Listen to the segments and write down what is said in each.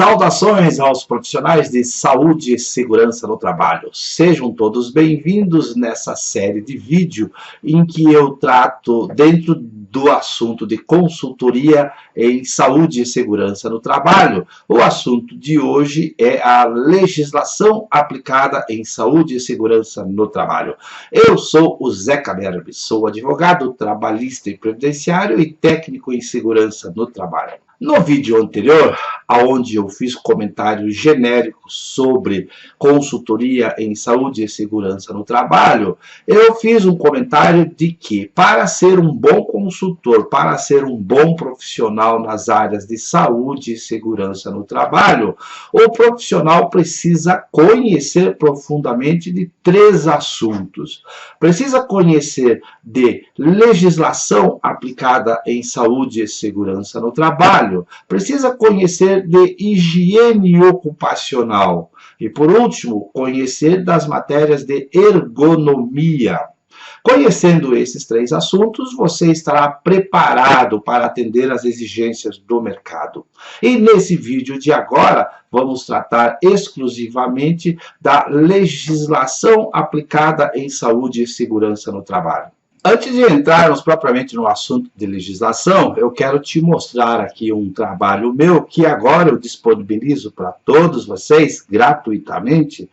Saudações aos profissionais de saúde e segurança no trabalho. Sejam todos bem-vindos nessa série de vídeo em que eu trato dentro do assunto de consultoria em saúde e segurança no trabalho. O assunto de hoje é a legislação aplicada em saúde e segurança no trabalho. Eu sou o Zé Caberbe, sou advogado trabalhista e previdenciário e técnico em segurança no trabalho. No vídeo anterior, onde eu fiz comentários genéricos sobre consultoria em saúde e segurança no trabalho, eu fiz um comentário de que, para ser um bom consultor, para ser um bom profissional nas áreas de saúde e segurança no trabalho, o profissional precisa conhecer profundamente de 3 assuntos. Precisa conhecer de legislação aplicada em saúde e segurança no trabalho, precisa conhecer de higiene ocupacional e, por último, conhecer das matérias de ergonomia. Conhecendo esses 3 assuntos, você estará preparado para atender às exigências do mercado. E nesse vídeo de agora, vamos tratar exclusivamente da legislação aplicada em saúde e segurança no trabalho. Antes de entrarmos propriamente no assunto de legislação, eu quero te mostrar aqui um trabalho meu que agora eu disponibilizo para todos vocês gratuitamente.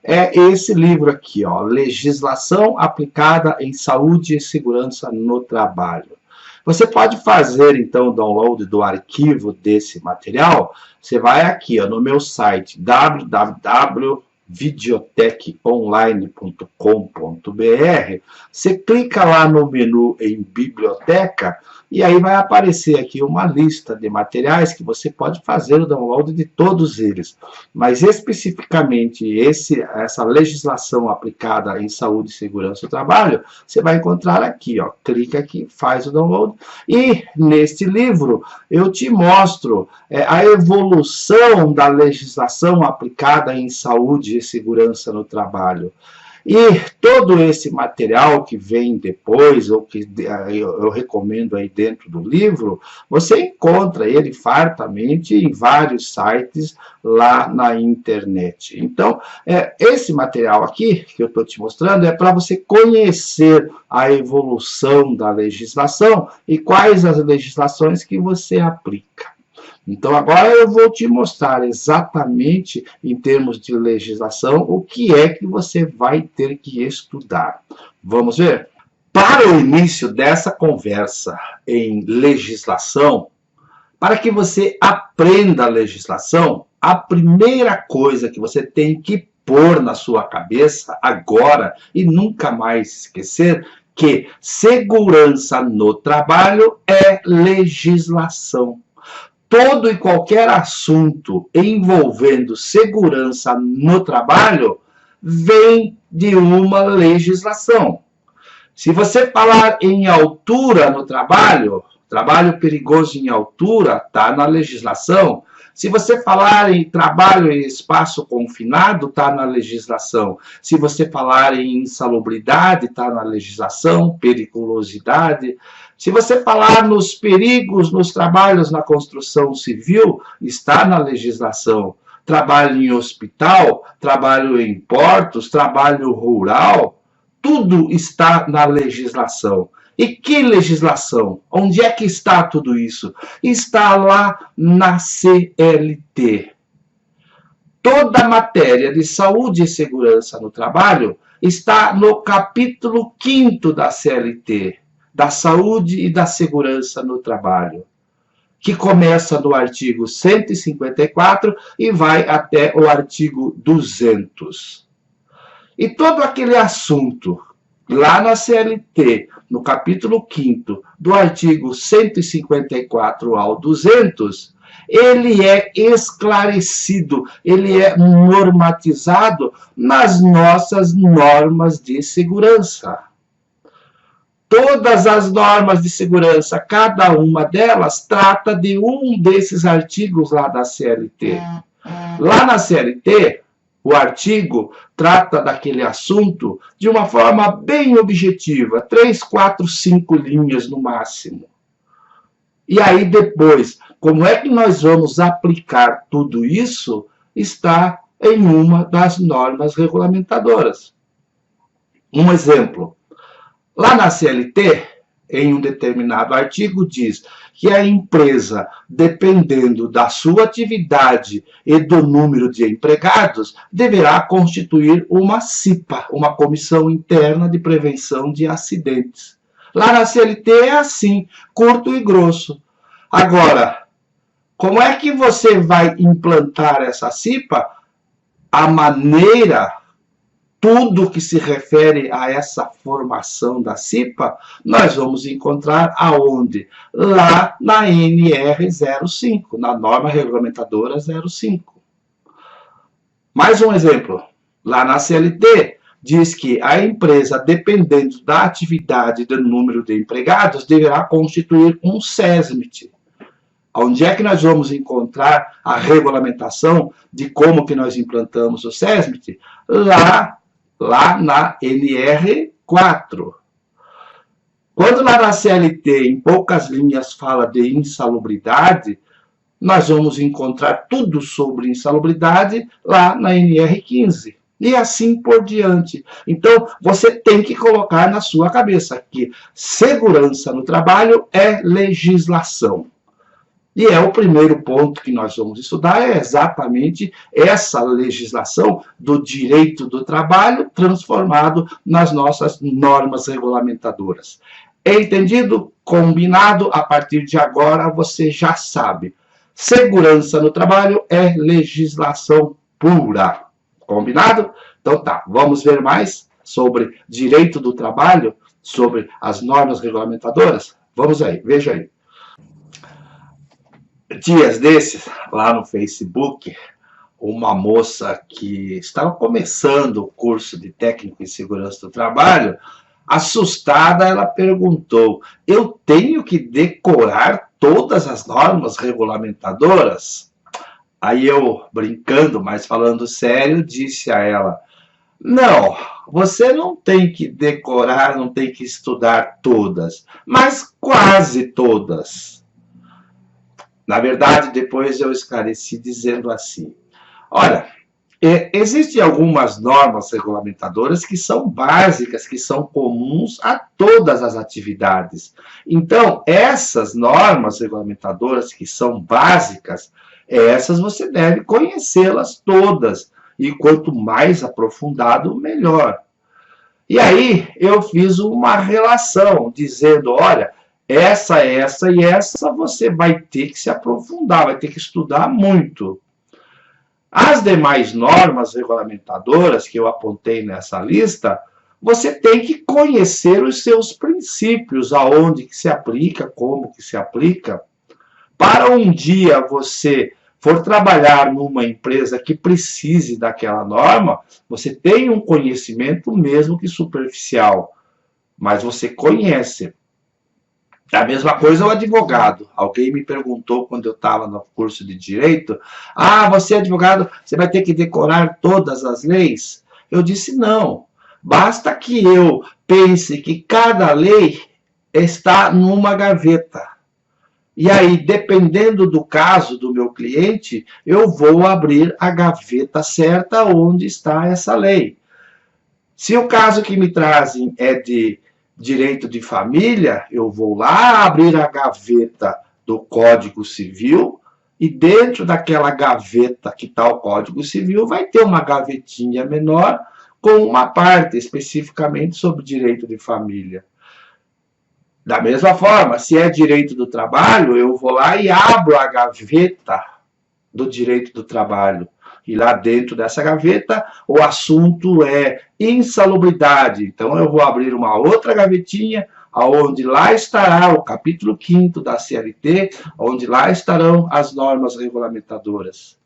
É esse livro aqui, ó, Legislação Aplicada em Saúde e Segurança no Trabalho. Você pode fazer, então, o download do arquivo desse material. Você vai aqui, ó, no meu site www.videoteconline.com.br, você clica lá no menu em Biblioteca e aí vai aparecer aqui uma lista de materiais que você pode fazer o download de todos eles. Mas especificamente essa legislação aplicada em saúde e segurança do trabalho, você vai encontrar aqui, ó, clica aqui, faz o download e neste livro eu te mostro a evolução da legislação aplicada em saúde e segurança no trabalho. E todo esse material que vem depois, ou que eu recomendo aí dentro do livro, você encontra ele fartamente em vários sites lá na internet. Então, esse material aqui que eu estou te mostrando é para você conhecer a evolução da legislação e quais as legislações que você aplica. Então, agora eu vou te mostrar exatamente, em termos de legislação, o que é que você vai ter que estudar. Vamos ver? Para o início dessa conversa em legislação, para que você aprenda a legislação, a primeira coisa que você tem que pôr na sua cabeça agora e nunca mais esquecer que segurança no trabalho é legislação. Todo e qualquer assunto envolvendo segurança no trabalho vem de uma legislação. Se você falar em altura no trabalho, trabalho perigoso em altura, está na legislação. Se você falar em trabalho em espaço confinado, está na legislação. Se você falar em insalubridade, está na legislação, periculosidade. Se você falar nos perigos nos trabalhos na construção civil, está na legislação. Trabalho em hospital, trabalho em portos, trabalho rural, tudo está na legislação. E que legislação? Onde é que está tudo isso? Está lá na CLT. Toda a matéria de saúde e segurança no trabalho está no capítulo 5º da CLT, da saúde e da segurança no trabalho, que começa no artigo 154 e vai até o artigo 200. E todo aquele assunto lá na CLT, no capítulo 5º, do artigo 154 ao 200, ele é esclarecido, ele é normatizado nas nossas normas de segurança. Todas as normas de segurança, cada uma delas, trata de um desses artigos lá da CLT. Lá na CLT, o artigo trata daquele assunto de uma forma bem objetiva, 3, 4, 5 linhas no máximo. E aí depois, Como é que nós vamos aplicar tudo isso? Está em uma das normas regulamentadoras. Um exemplo, lá na CLT, em um determinado artigo, diz que a empresa, dependendo da sua atividade e do número de empregados, deverá constituir uma CIPA, uma Comissão Interna de Prevenção de Acidentes. Lá na CLT é assim, curto e grosso. Agora, como é que você vai implantar essa CIPA? A maneira, tudo que se refere a essa formação da CIPA, nós vamos encontrar aonde? Lá na NR 05, na norma regulamentadora 05. Mais um exemplo, lá na CLT, diz que a empresa, dependendo da atividade e do número de empregados, deverá constituir um SESMIT. Onde é que nós vamos encontrar a regulamentação de como que nós implantamos o SESMIT? Lá na NR4. Quando lá na CLT, em poucas linhas, fala de insalubridade, nós vamos encontrar tudo sobre insalubridade lá na NR15. E assim por diante. Então, você tem que colocar na sua cabeça que segurança no trabalho é legislação. E é o primeiro ponto que nós vamos estudar, é exatamente essa legislação do direito do trabalho transformado nas nossas normas regulamentadoras. Entendido? Combinado? A partir de agora você já sabe. Segurança no trabalho é legislação pura. Combinado? Então tá, vamos ver mais sobre direito do trabalho, sobre as normas regulamentadoras? Vamos aí, veja aí. Dias desses, lá no Facebook, uma moça que estava começando o curso de técnico em segurança do trabalho, assustada, ela perguntou: eu tenho que decorar todas as normas regulamentadoras? Aí eu, brincando, mas falando sério, disse a ela: não, você não tem que decorar, não tem que estudar todas, mas quase todas. Na verdade, depois eu esclareci dizendo assim: olha, existem algumas normas regulamentadoras que são básicas, que são comuns a todas as atividades. Então, essas normas regulamentadoras que são básicas, essas você deve conhecê-las todas. E quanto mais aprofundado, melhor. E aí, eu fiz uma relação, dizendo: olha, essa e essa você vai ter que se aprofundar, vai ter que estudar muito. As demais normas regulamentadoras que eu apontei nessa lista, você tem que conhecer os seus princípios, aonde que se aplica, como que se aplica. Para um dia você for trabalhar numa empresa que precise daquela norma, você tem um conhecimento mesmo que superficial, mas você conhece. A mesma coisa o advogado. Alguém me perguntou quando eu estava no curso de Direito: ah, você é advogado, você vai ter que decorar todas as leis? Eu disse: não. Basta que eu pense que cada lei está numa gaveta. E aí, dependendo do caso do meu cliente, eu vou abrir a gaveta certa onde está essa lei. Se o caso que me trazem é de direito de família, eu vou lá abrir a gaveta do Código Civil e dentro daquela gaveta que está o Código Civil vai ter uma gavetinha menor com uma parte especificamente sobre direito de família. Da mesma forma, se é direito do trabalho, eu vou lá e abro a gaveta do direito do trabalho. E lá dentro dessa gaveta, o assunto é insalubridade. Então, eu vou abrir uma outra gavetinha, onde lá estará o capítulo 5º da CLT, onde lá estarão as normas regulamentadoras.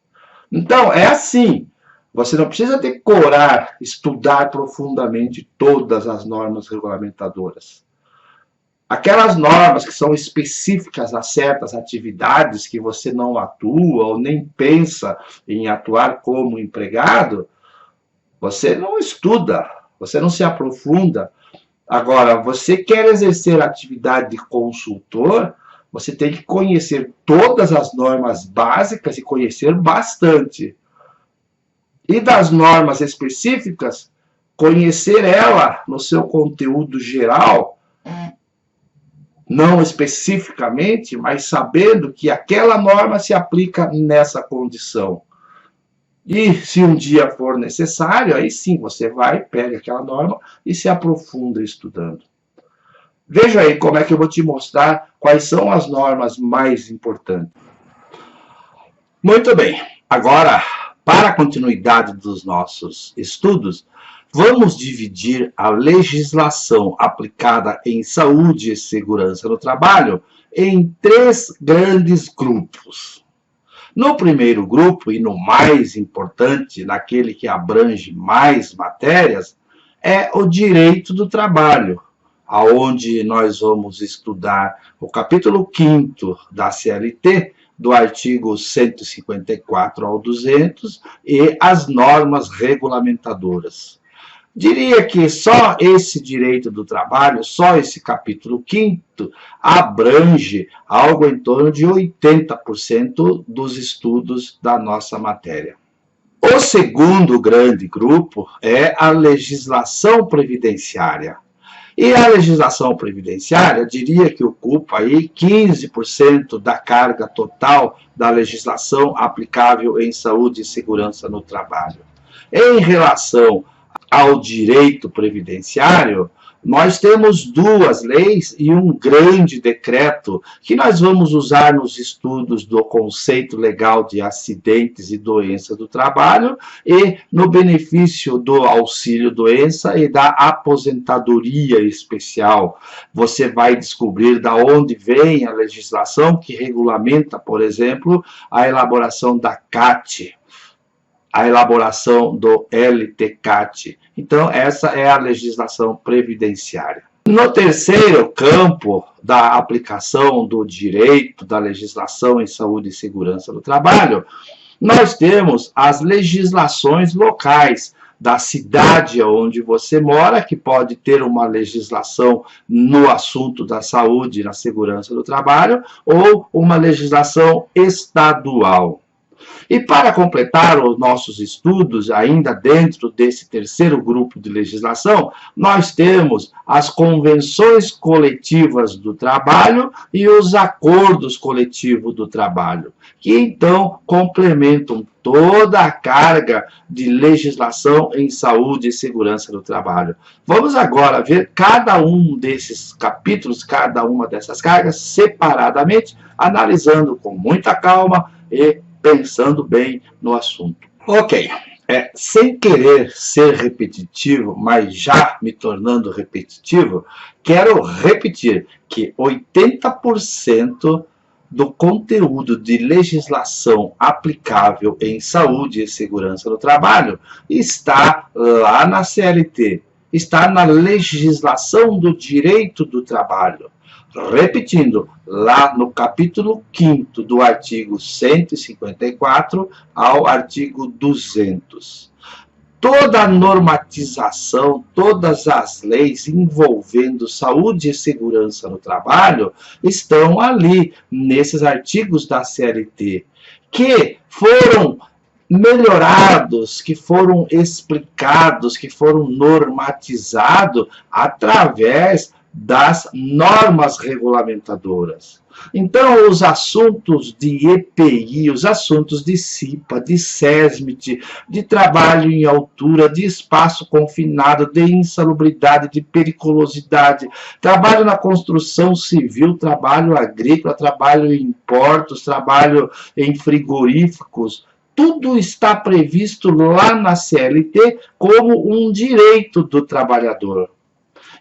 Então, é assim. Você não precisa decorar, estudar profundamente todas as normas regulamentadoras. Aquelas normas que são específicas a certas atividades que você não atua ou nem pensa em atuar como empregado, você não estuda, você não se aprofunda. Agora, você quer exercer a atividade de consultor, Você tem que conhecer todas as normas básicas e conhecer bastante. E das normas específicas, conhecer ela no seu conteúdo geral, não especificamente, mas sabendo que aquela norma se aplica nessa condição. E se um dia for necessário, aí sim você vai, pega aquela norma e se aprofunda estudando. Veja aí como é que eu vou te mostrar quais são as normas mais importantes. Muito bem, agora, para a continuidade dos nossos estudos, vamos dividir a legislação aplicada em saúde e segurança no trabalho em 3 grandes grupos. No primeiro grupo, e no mais importante, naquele que abrange mais matérias, é o direito do trabalho, aonde nós vamos estudar o capítulo 5º da CLT, do artigo 154 ao 200, e as normas regulamentadoras. Diria que só esse direito do trabalho, só esse capítulo 5º, abrange algo em torno de 80% dos estudos da nossa matéria. O segundo grande grupo é a legislação previdenciária. E a legislação previdenciária, diria que ocupa aí 15% da carga total da legislação aplicável em saúde e segurança no trabalho. Em relação ao direito previdenciário, nós temos 2 leis e um grande decreto que nós vamos usar nos estudos do conceito legal de acidentes e doenças do trabalho e no benefício do auxílio-doença e da aposentadoria especial. Você vai descobrir de onde vem a legislação que regulamenta, por exemplo, a elaboração da CAT, a elaboração do LTCAT. Então, essa é a legislação previdenciária. No terceiro campo da aplicação do direito da legislação em saúde e segurança do trabalho, nós temos as legislações locais da cidade onde você mora, que pode ter uma legislação no assunto da saúde e na segurança do trabalho, ou uma legislação estadual. E para completar os nossos estudos, ainda dentro desse terceiro grupo de legislação, nós temos as convenções coletivas do trabalho e os acordos coletivos do trabalho, que então complementam toda a carga de legislação em saúde e segurança do trabalho. Vamos agora ver cada um desses capítulos, cada uma dessas cargas separadamente, analisando com muita calma e pensando bem no assunto. Ok, sem querer ser repetitivo, mas já me tornando repetitivo, quero repetir que 80% do conteúdo de legislação aplicável em saúde e segurança do trabalho está lá na CLT, está na legislação do direito do trabalho. Repetindo, lá no capítulo 5º do artigo 154 ao artigo 200. Toda a normatização, todas as leis envolvendo saúde e segurança no trabalho estão ali, nesses artigos da CLT, que foram melhorados, que foram explicados, que foram normatizados através das normas regulamentadoras. Então, os assuntos de EPI, os assuntos de CIPA, de SESMIT, de trabalho em altura, de espaço confinado, de insalubridade, de periculosidade, trabalho na construção civil, trabalho agrícola, trabalho em portos, trabalho em frigoríficos, tudo está previsto lá na CLT como um direito do trabalhador.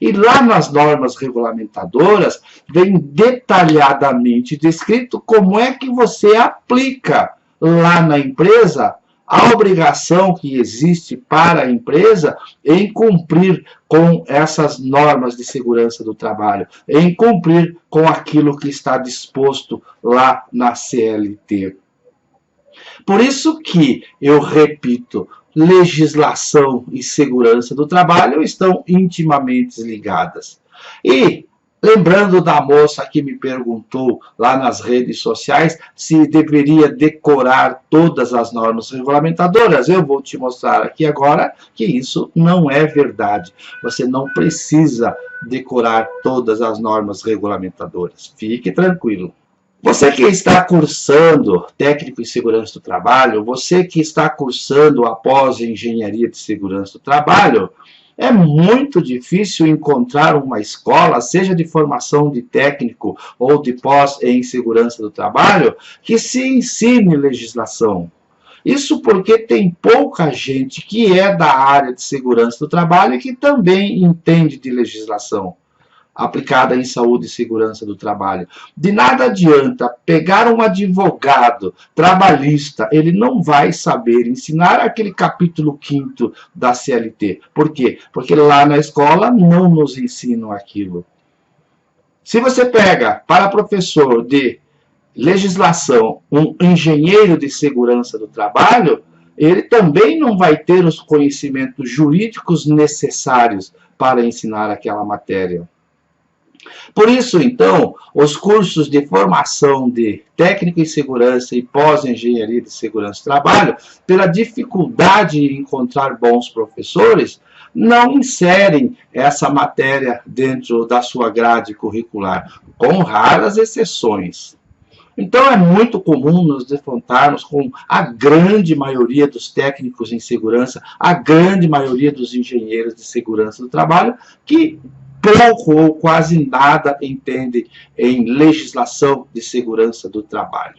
E lá nas normas regulamentadoras vem detalhadamente descrito como é que você aplica lá na empresa a obrigação que existe para a empresa em cumprir com essas normas de segurança do trabalho, em cumprir com aquilo que está disposto lá na CLT. Por isso que eu repito, legislação e segurança do trabalho estão intimamente ligadas. E Lembrando da moça que me perguntou lá nas redes sociais se deveria decorar todas as normas regulamentadoras, eu vou te mostrar aqui agora que isso não é verdade. Você não precisa decorar todas as normas regulamentadoras. Fique tranquilo. Você que está cursando técnico em segurança do trabalho, você que está cursando após engenharia de segurança do trabalho, é muito difícil encontrar uma escola, seja de formação de técnico ou de pós em segurança do trabalho, que se ensine legislação. Isso porque tem pouca gente que é da área de segurança do trabalho e que também entende de legislação aplicada em saúde e segurança do trabalho. De nada adianta pegar um advogado trabalhista, ele não vai saber ensinar aquele capítulo 5º da CLT. Por quê? Porque lá na escola não nos ensinam aquilo. Se você pega para professor de legislação um engenheiro de segurança do trabalho, ele também não vai ter os conhecimentos jurídicos necessários para ensinar aquela matéria. Por isso, então, os cursos de formação de técnico em segurança e pós-engenharia de segurança do trabalho, pela dificuldade em encontrar bons professores, não inserem essa matéria dentro da sua grade curricular, com raras exceções. Então, é muito comum nos defrontarmos com a grande maioria dos técnicos em segurança, a grande maioria dos engenheiros de segurança do trabalho, que pouco ou quase nada entendem em legislação de segurança do trabalho.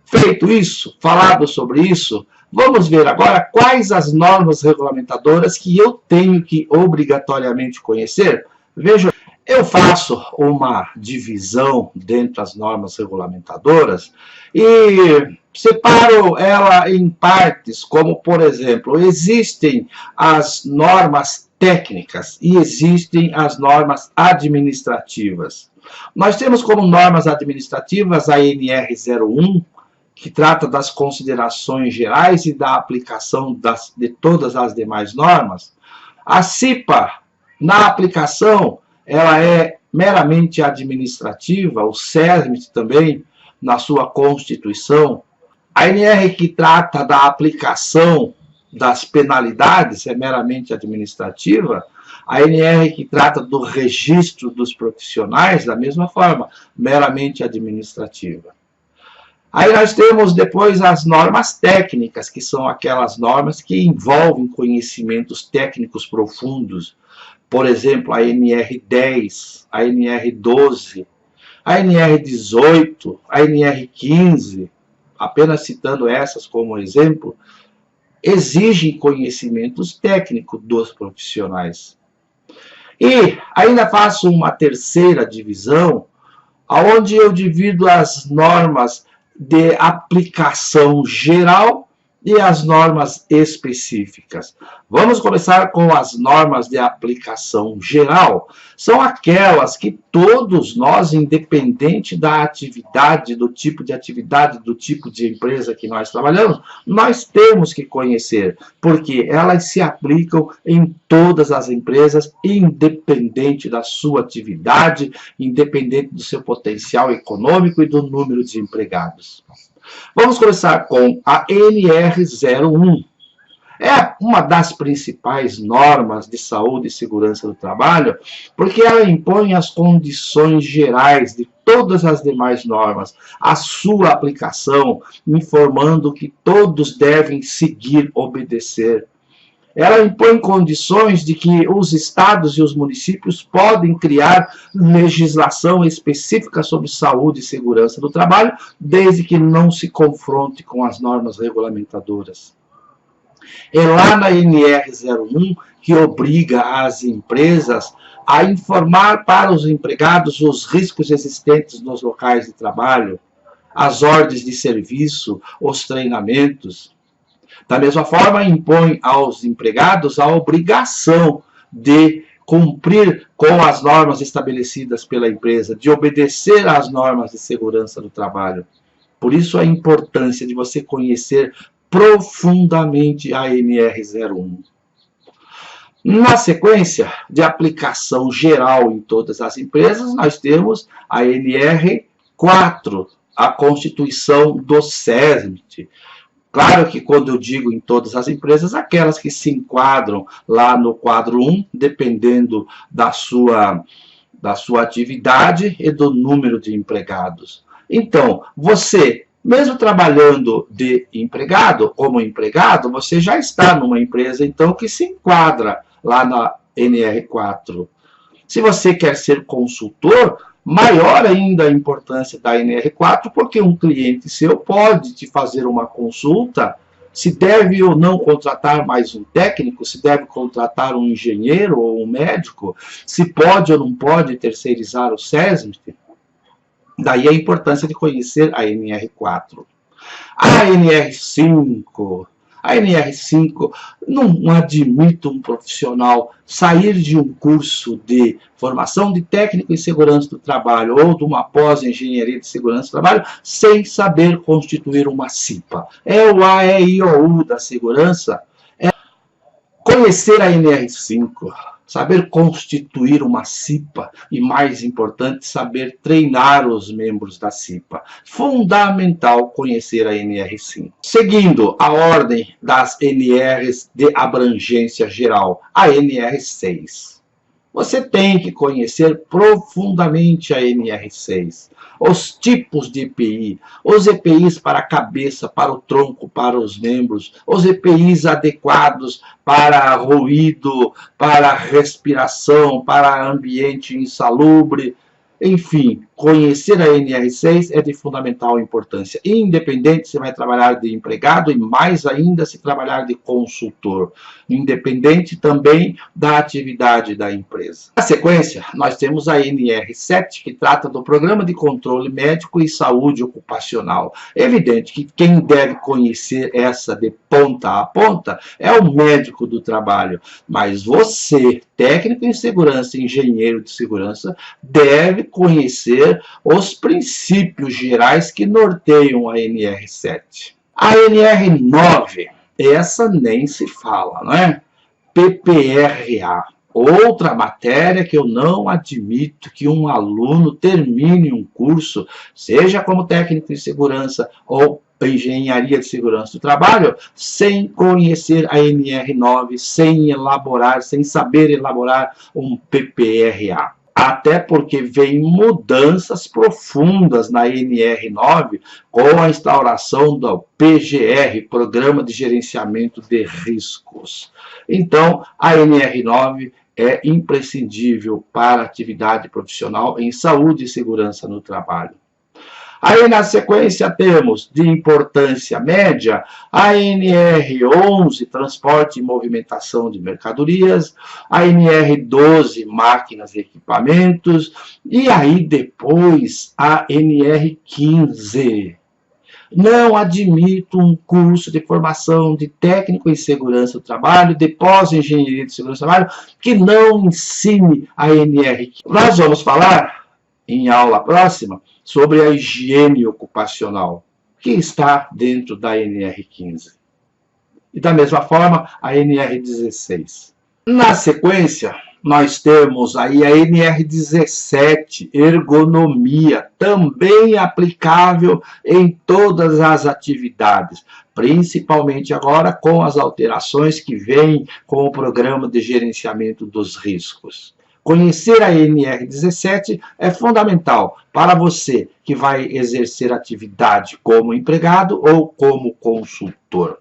Feito isso, falado sobre isso, vamos ver agora quais as normas regulamentadoras que eu tenho que obrigatoriamente conhecer. Veja, eu faço uma divisão dentro das normas regulamentadoras e separo ela em partes, como, por exemplo, existem as normas técnicas e existem as normas administrativas. Nós temos como normas administrativas a NR01, que trata das considerações gerais e da aplicação de todas as demais normas. A CIPA, na aplicação, ela é meramente administrativa, o CERMIT também, na sua Constituição. A NR que trata da aplicação das penalidades é meramente administrativa, a NR que trata do registro dos profissionais, da mesma forma, meramente administrativa. Aí nós temos depois as normas técnicas, que são aquelas normas que envolvem conhecimentos técnicos profundos, por exemplo, a NR10, a NR12, a NR18, a NR15, apenas citando essas como exemplo, exigem conhecimentos técnicos dos profissionais. E ainda faço uma terceira divisão, onde eu divido as normas de aplicação geral e as normas específicas. Vamos começar com as normas de aplicação geral. São aquelas que todos nós, independente da atividade, do tipo de empresa que nós trabalhamos, nós temos que conhecer, porque elas se aplicam em todas as empresas, independente da sua atividade, independente do seu potencial econômico e do número de empregados. Vamos começar com a NR01. É uma das principais normas de saúde e segurança do trabalho, porque ela impõe as condições gerais de todas as demais normas, a sua aplicação, informando que todos devem seguir, obedecer. Ela impõe condições de que os estados e os municípios podem criar legislação específica sobre saúde e segurança do trabalho, desde que não se confronte com as normas regulamentadoras. É lá na NR01 que obriga as empresas a informar para os empregados os riscos existentes nos locais de trabalho, as ordens de serviço, os treinamentos. Da mesma forma, impõe aos empregados a obrigação de cumprir com as normas estabelecidas pela empresa, de obedecer às normas de segurança do trabalho. Por isso a importância de você conhecer profundamente a NR01. Na sequência de aplicação geral em todas as empresas, nós temos a NR4, a Constituição do SESMIT. Claro que quando eu digo em todas as empresas, aquelas que se enquadram lá no quadro 1, dependendo da sua atividade e do número de empregados. Então, você, mesmo trabalhando de empregado, como empregado, você já está numa empresa, então, que se enquadra lá na NR4. Se você quer ser consultor, maior ainda a importância da NR4, porque um cliente seu pode te fazer uma consulta se deve ou não contratar mais um técnico, se deve contratar um engenheiro ou um médico, se pode ou não pode terceirizar o SESMIT. Daí a importância de conhecer a NR4. A NR5. A NR5 não admite um profissional sair de um curso de formação de técnico em segurança do trabalho ou de uma pós-engenharia de segurança do trabalho sem saber constituir uma CIPA. É o AEIOU da segurança. É conhecer a NR5, saber constituir uma CIPA e, mais importante, saber treinar os membros da CIPA. Fundamental conhecer a NR5. Seguindo a ordem das NRs de abrangência geral, a NR6. Você tem que conhecer profundamente a NR6, os tipos de EPI, os EPIs para a cabeça, para o tronco, para os membros, os EPIs adequados para ruído, para respiração, para ambiente insalubre. Enfim, conhecer a NR6 é de fundamental importância. Independente se vai trabalhar de empregado e mais ainda se trabalhar de consultor. Independente também da atividade da empresa. Na sequência, nós temos a NR7, que trata do Programa de Controle Médico e Saúde Ocupacional. É evidente que quem deve conhecer essa de ponta a ponta é o médico do trabalho. Mas você, técnico em segurança, engenheiro de segurança, deve conhecer os princípios gerais que norteiam a NR7. A NR9, essa nem se fala, não é? PPRA, outra matéria que eu não admito que um aluno termine um curso, seja como técnico em segurança ou engenharia de segurança do trabalho, sem conhecer a NR9, sem saber elaborar um PPRA. Até porque vem mudanças profundas na NR9 com a instauração do PGR, Programa de Gerenciamento de Riscos. Então, a NR9 é imprescindível para a atividade profissional em saúde e segurança no trabalho. Aí, na sequência, temos de importância média a NR11, transporte e movimentação de mercadorias, a NR12, máquinas e equipamentos, e aí depois a NR15. Não admito um curso de formação de técnico em segurança do trabalho, de pós-engenharia de segurança do trabalho, que não ensine a NR15. Nós vamos falar, em aula próxima, sobre a higiene ocupacional, que está dentro da NR15. E da mesma forma, a NR16. Na sequência, nós temos aí a NR17, ergonomia, também aplicável em todas as atividades, principalmente agora com as alterações que vêm com o Programa de Gerenciamento dos Riscos. Conhecer a NR17 é fundamental para você que vai exercer atividade como empregado ou como consultor.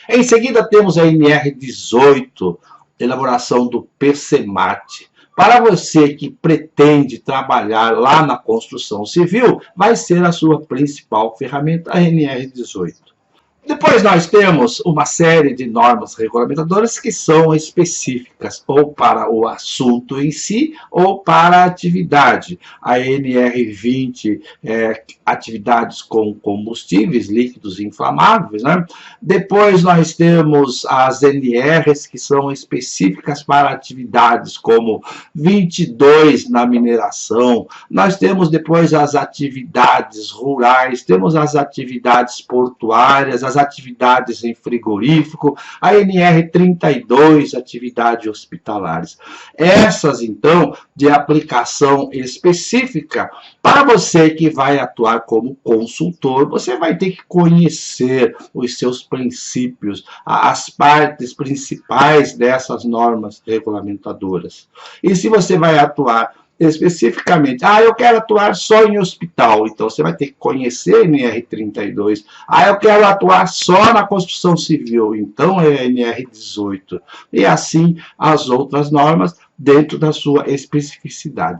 Em seguida, temos a NR18, elaboração do PCMAT. Para você que pretende trabalhar lá na construção civil, vai ser a sua principal ferramenta, a NR18. Depois nós temos uma série de normas regulamentadoras que são específicas ou para o assunto em si ou para a atividade. A NR20, atividades com combustíveis líquidos inflamáveis, né? Depois nós temos as NRs que são específicas para atividades como 22 na mineração. Nós temos depois as atividades rurais, temos as atividades portuárias, normas, atividades em frigorífico, a NR32, atividades hospitalares. Essas, então, de aplicação específica, para você que vai atuar como consultor, você vai ter que conhecer os seus princípios, as partes principais dessas normas regulamentadoras. E se você vai atuar especificamente, eu quero atuar só em hospital, então você vai ter que conhecer NR32. Eu quero atuar só na construção civil, então é NR18. E assim as outras normas dentro da sua especificidade.